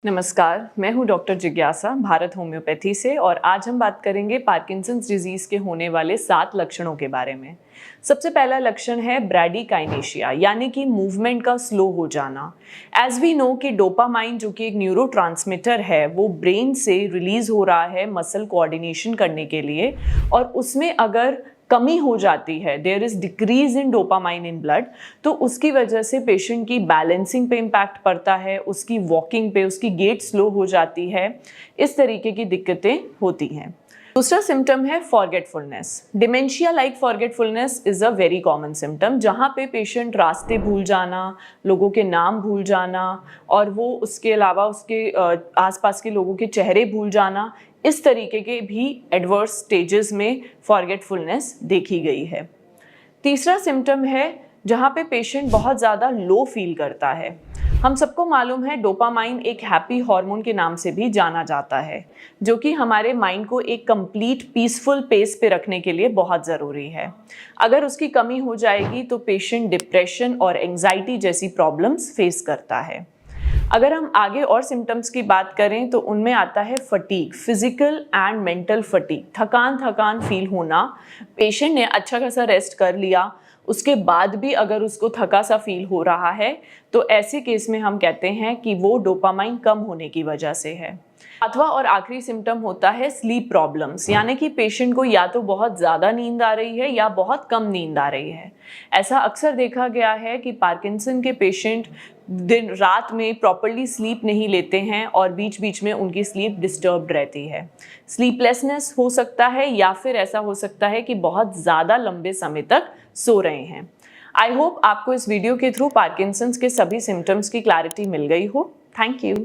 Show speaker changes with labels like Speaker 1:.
Speaker 1: नमस्कार, मैं हूं डॉक्टर जिज्ञासा भारत होम्योपैथी से और आज हम बात करेंगे पार्किंसंस डिजीज के होने वाले 7 लक्षणों के बारे में। सबसे पहला लक्षण है ब्रैडीकाइनेशिया यानी कि मूवमेंट का स्लो हो जाना। एज वी नो कि डोपामाइन जो कि एक न्यूरोट्रांसमीटर है वो ब्रेन से रिलीज हो रहा है मसल कोऑर्डिनेशन करने के लिए, और उसमें अगर कमी हो जाती है, there is decrease in dopamine in blood, तो उसकी वजह से पेशेंट की बैलेंसिंग पे इम्पैक्ट पड़ता है, उसकी वॉकिंग पे, उसकी गेट स्लो हो जाती है। इस तरीके की दिक्कतें होती हैं। दूसरा सिम्टम है forgetfulness. Dementia like forgetfulness is a very common symptom, जहाँ पे पेशेंट रास्ते भूल जाना, लोगों के नाम भूल जाना, और वो उसके अलावा उसके आसपास के लोगों के चेहरे भूल जाना, इस तरीके के भी एडवर्स स्टेजेस में फॉरगेटफुलनेस देखी गई है। तीसरा सिम्टम है जहाँ पे पेशेंट बहुत ज़्यादा लो फील करता है। हम सबको मालूम है डोपामाइन एक हैप्पी हार्मोन के नाम से भी जाना जाता है, जो कि हमारे माइंड को एक कंप्लीट पीसफुल पेस पे रखने के लिए बहुत ज़रूरी है। अगर उसकी कमी हो जाएगी तो पेशेंट डिप्रेशन और एंजाइटी जैसी प्रॉब्लम्स फेस करता है। अगर हम आगे और सिम्टम्स की बात करें तो उनमें आता है fatigue, physical and mental fatigue, थकान फील होना। पेशेंट ने अच्छा खासा रेस्ट कर लिया, उसके बाद भी अगर उसको थका सा फील हो रहा है तो ऐसे केस में हम कहते हैं कि वो डोपामाइन कम होने की वजह से है। अथवा और आखिरी सिम्टम होता है स्लीप प्रॉब्लम्स, यानी कि पेशेंट को या तो बहुत ज़्यादा नींद आ रही है या बहुत कम नींद आ रही है। ऐसा अक्सर देखा गया है कि पार्किंसन के पेशेंट दिन रात में प्रॉपर्ली स्लीप नहीं लेते हैं और बीच बीच में उनकी स्लीप डिस्टर्ब्ड रहती है। स्लीपलेसनेस हो सकता है या फिर ऐसा हो सकता है कि बहुत ज़्यादा लंबे समय तक सो रहे हैं। आई होप आपको इस वीडियो के थ्रू पार्किंसंस के सभी सिम्टम्स की क्लैरिटी मिल गई हो। Thank you.